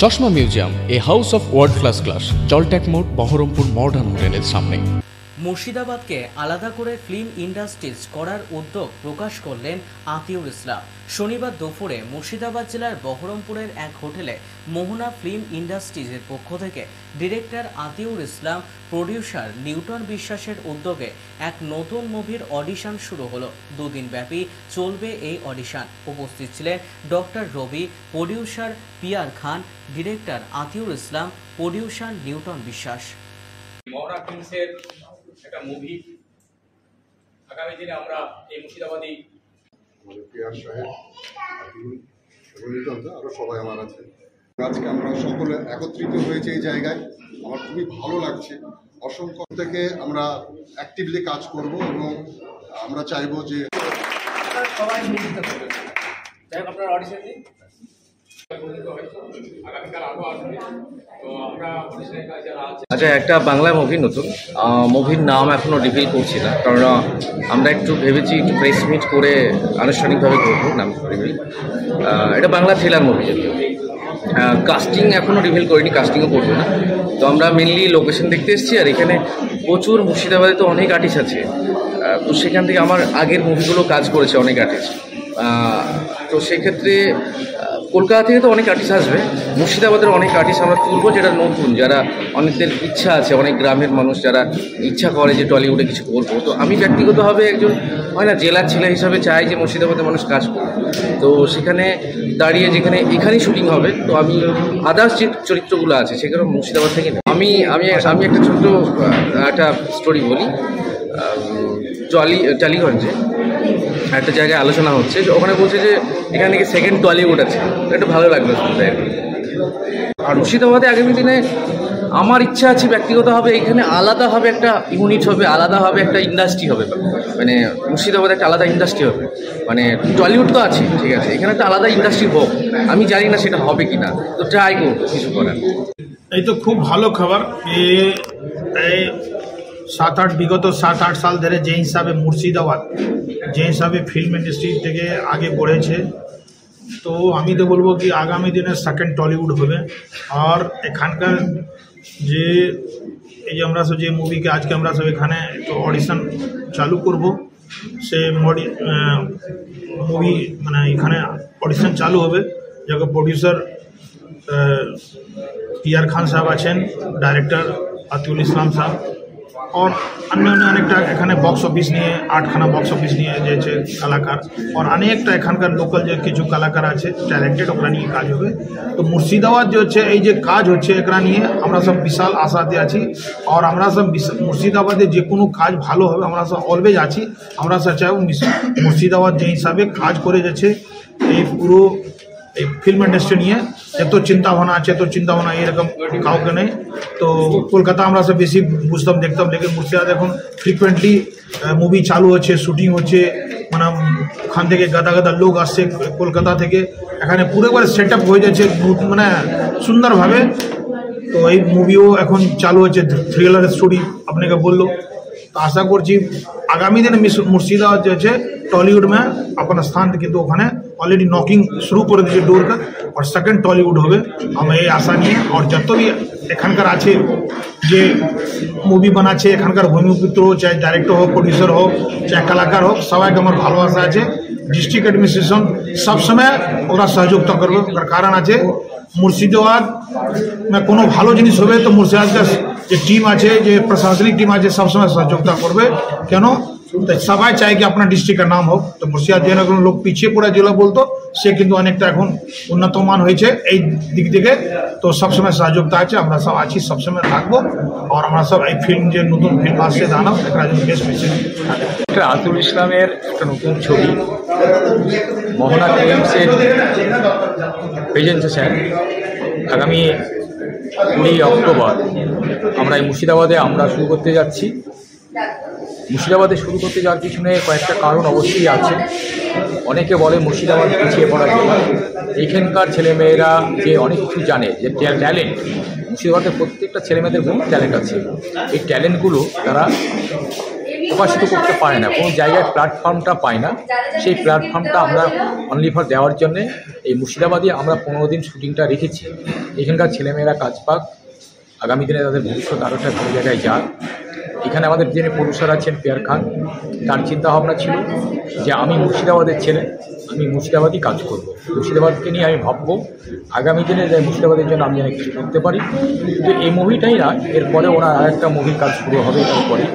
চশমা museum, a house of world class, জলট্যাক মোড়, বহরমপুর মডার্ন হোটেলের সামনে। মুর্শিদাবাদকে আলাদা করে ফিল্ম ইন্ডাস্ট্রিজ করার উদ্যোগ প্রকাশ করলেন আতিউর ইসলাম। শনিবার দুপুরে মুর্শিদাবাদ জেলার বহরমপুরের এক হোটেলে মোহনা ফিল্ম ইন্ডাস্ট্রিজের পক্ষ থেকে ডিরেক্টর আতিউর ইসলাম, প্রডিউসার নিউটন বিশ্বাসের উদ্যোগে এক নতুন মুভির অডিশন শুরু হলো। দুদিন ব্যাপী চলবে এই অডিশন। উপস্থিত ছিলেন ডক্টর রবি, প্রডিউসার পিয়ার খান, ডিরেক্টর আতিউর ইসলাম, প্রডিউসার নিউটন বিশ্বাস। মোহনা ফিল্মসের একটা মুভি আগামী দিনে আমরা এই মুর্শিদাবাদী পিয়ার সাহেব, আরো সবাই আমার আছে। আজকে আমরা সকলে একত্রিত হয়েছে এই জায়গায়, আমার খুবই ভালো লাগছে। অসংখ্য থেকে আমরা অ্যাক্টিভলি কাজ করব এবং আমরা চাইবো যে সবাই মিলিত করবেন। যাই হোক, আপনার অডিশন দিন, আগামীকাল আরও আসবে। তো আমরা অডিশনের কাজ যারা আছে। আচ্ছা, একটা বাংলা মুভি, নতুন মুভির নাম এখনও রিভিল করছি না, কারণ আমরা একটু ভেবেছি একটু প্রেস মিট করে আনুষ্ঠানিকভাবে করবো নাম রিভিল। এটা বাংলা থ্রিলার মুভি, যদিও কাস্টিং এখনও রিভিল করিনি, কাস্টিংও করবো না। তো আমরা মেনলি লোকেশন দেখতে এসেছি, আর এখানে প্রচুর মুর্শিদাবাদে তো অনেক আর্টিস্ট আছে, তো সেখান থেকে আমার আগের মুভিগুলো কাজ করেছে অনেক আর্টিস্ট। তো সেক্ষেত্রে কলকাতা থেকে তো অনেক আর্টিস্ট আসবে, মুর্শিদাবাদের অনেক আর্টিস্ট আমরা তুলবো, যেটা নতুন, যারা অনেকদের ইচ্ছা আছে, অনেক গ্রামের মানুষ যারা ইচ্ছা করে যে টলিউডে কিছু করবো। তো আমি ব্যক্তিগতভাবে একজন হয় না জেলার ছেলে হিসাবে চাই যে মুর্শিদাবাদের মানুষ কাজ করবে। তো সেখানে দাঁড়িয়ে যেখানে এখানেই শুটিং হবে, তো আমি আদার্স যে চরিত্রগুলো আছে সেখানে মুর্শিদাবাদ থেকে আমি আমি আমি একটা ছোট্ট একটা স্টোরি বলি। টালিগঞ্জে একটা জায়গায় আলোচনা হচ্ছে, ওখানে বলছে যে এখান থেকে সেকেন্ড টলিউড আছে। এটা ভালো লাগলো শুনতে। আর মুর্শিদাবাদে আগামী দিনে আমার ইচ্ছা আছে ব্যক্তিগতভাবে এখানে আলাদাভাবে একটা ইউনিট হবে, আলাদাভাবে একটা ইন্ডাস্ট্রি হবে, মানে মুর্শিদাবাদে একটা আলাদা ইন্ডাস্ট্রি হবে। মানে টলিউড তো আছে, ঠিক আছে, এখানে একটা আলাদা ইন্ডাস্ট্রি হোক। আমি জানি না সেটা হবে কি না, তো ট্রাই করবো কিছু করার। এই তো খুব ভালো খবর। এই 7-8 সাল ধরে যে হিসাবে মুর্শিদাবাদ যে হিসাবে ফিল্ম ইন্ডাস্ট্রি থেকে আগে বড়েছে, তো আমি তো বলবো কি আগামী দিনে সেকেন্ড টলিউড হবে। আর এখানকার যে এই যে আমরা সব যে মুভিকে আজকে আমরা সব এখানে তো অডিশন চালু করব, সে মুভি মানে এখানে অডিশন চালু হবে। যাকে প্রডিউসার পিয়ার খান সাহেব আছেন, ডাইরেক্টর আতিউল ইসলাম সাহেব, और अन्य अनेकटा एखाने बक्स अफिस निये 8खाना बक्स अफिस निये जे कलाकार और अनेकटा एखानकार लोकल जे किछु कलाकार आछे टैलेंटेड ओकरा निये काज होबे। तो मुर्शिदाबाद जे होच्छे एई जे काज होच्छे एकरा निये आमरा सब विशाल आशाते आछि और आमरा सब मुर्शिदाबादे जे कोनो काज भालो होबे आमरा सब अलवेज आछि। आमरा सब चाइबो मुर्शिदाबाद जे हिसाबे काज करे जाच्छे এই পুরো এই ফিল্ম ইন্ডাস্ট্রি নিয়ে এত চিন্তাভাবনা আছে, এত চিন্তাভাবনা এরকম কাউকে নেই। তো কলকাতা আমরা সব বেশি বুঝতাম দেখতাম, লেকিন মুর্শিদাবাদ এখন ফ্রিকুয়েন্টলি মুভি চালু হচ্ছে, শুটিং হচ্ছে, মানে ওখান থেকে গাদা গাদা লোক আসছে কলকাতা থেকে, এখানে পুরোবার সেট আপ হয়ে যাচ্ছে মানে সুন্দরভাবে। তো এই মুভিও এখন চালু হচ্ছে, থ্রিলার স্টোরি আপনাকে বললো। तो आशा करছি आगामी दिन मुर्शिदाबाद जो है टॉलीवुड में अपना स्थान किन्तु ओखाने अलरेडी नॉकिंग शुरू कर दिए डोर का और सेकेंड टॉलीवुड होबे हम ये आशा निये। और जत भी एखानकार आछे जे मुभि बनाच्छे एखानकार भूमिपुत्र हो, चाहे डायरेक्टर हो, प्रोड्यूसर हो, चाहे कलाकार हो, सबाइके आमार भालोबासा आछे। डिस्ट्रिक्ट एडमिनिस्ट्रेशन सब समय ओरा सहयोगिता करबे, कारण आछे मुर्शिदाबाद में कोनो भालो जिनिस होबे तो मुर्शिदाबाद যে টিম আছে, যে প্রশাসনিক টিম আছে, সবসময় সহযোগিতা করবে। কেন সবাই চায় কি আপনার ডিস্ট্রিক্টের নাম হোক। তো মুর্শিদাবাদ জেলা কোনো লোক পিছিয়ে পড়া জেলা বলতো, সে কিন্তু অনেকটা এখন উন্নতমান হয়েছে এই দিক থেকে। তো সবসময় সহযোগিতা আছে, আমরা সব আছি, সবসময় থাকবো। আর আমরা সব এই ফিল্ম যে নতুন ফিল্ম আসছে দানব, এটা বেশ বেশি একটা আতিউল ইসলামের একটা নতুন ছবি মোহনা ফিল্মসের প্রেজেন্টেশন আগামী 20 অক্টোবর আমরা এই মুর্শিদাবাদে আমরা শুরু করতে যাচ্ছি। মুর্শিদাবাদে শুরু করতে যাওয়ার পিছনে কয়েকটা কারণ অবশ্যই আছে। অনেকে বলে মুর্শিদাবাদ পিছিয়ে পড়া জেলা, এখানকার ছেলেমেয়েরা যে অনেক কিছু জানে, যে ট্যালেন্ট মুর্শিদাবাদের প্রত্যেকটা ছেলেমেয়েদের বহু ট্যালেন্ট আছে। এই ট্যালেন্টগুলো তারা প্রকাশিত করতে পারে না, কোনো জায়গায় প্ল্যাটফর্মটা পায় না। সেই প্ল্যাটফর্মটা আমরা অনলি ফর দেওয়ার জন্যে এই মুর্শিদাবাদে আমরা 15 দিন শুটিংটা রেখেছি। এখানকার ছেলেমেয়েরা কাজ পাক, আগামী দিনে তাদের ভবিষ্যৎ আরও একটা ভালো জায়গায় যাক। এখানে আমাদের যিনি প্রডিউসার আছেন পিয়ার খান, তার চিন্তাভাবনা ছিল যে আমি মুর্শিদাবাদের ছেলে, আমি মুর্শিদাবাদই কাজ করব, মুর্শিদাবাদকে নিয়ে আমি ভাববো আগামী দিনে যে মুর্শিদাবাদের জন্য আমি যেন কিছু করতে পারি। তো এই মুভিটাই না, এরপরে ওনার আরেকটা মুভির কাজ শুরু হবে। তারপরে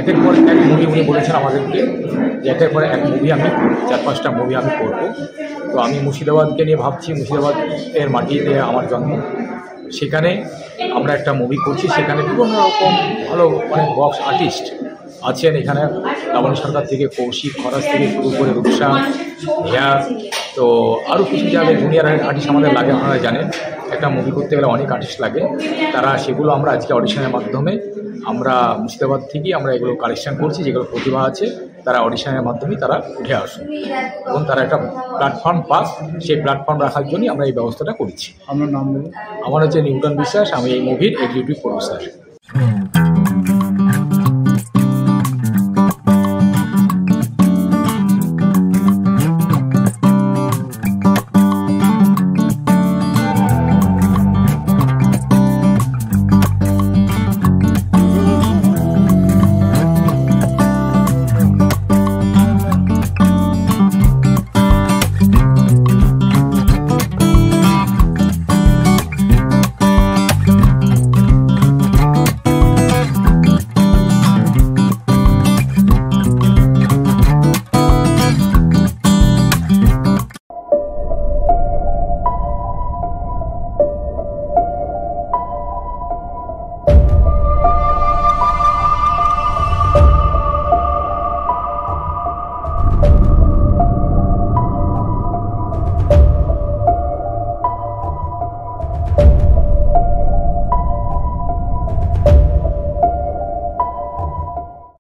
একের পর এক মুভি উনি বলেছেন আমাদেরকে যে একের পর এক মুভি আমি 4-5টা মুভি আমি করব। তো আমি মুর্শিদাবাদকে নিয়ে ভাবছি, মুর্শিদাবাদের মাটিতে আমার জন্ম, সেখানে আমরা একটা মুভি করছি। সেখানে বিভিন্ন রকম ভালো অনেক বক্স আর্টিস্ট আছেন এখানে, লাবণী সরকার থেকে কৌশিক খরাজ থেকে শুরু করে রূপসা হেয়ার, তো আরও কিছু জায়গায় জুনিয়র আর্টিস্ট আমাদের লাগে। আপনারা জানেন একটা মুভি করতে গেলে অনেক আর্টিস্ট লাগে, তারা সেগুলো আমরা আজকে অডিশনের মাধ্যমে আমরা মুর্শিদাবাদ থেকেই আমরা এগুলো কালেকশন করছি। যেগুলো প্রতিভা আছে তারা অডিশনের মাধ্যমেই তারা উঠে আসুন এবং তারা একটা প্ল্যাটফর্ম পাক, সেই প্ল্যাটফর্ম রাখার জন্যই আমরা এই ব্যবস্থাটা করছি। আপনার নাম বলুন। আমার হচ্ছে নিউটন বিশ্বাস, আমি এই মুভির এক্সিকিউটিভ প্রডিউসার।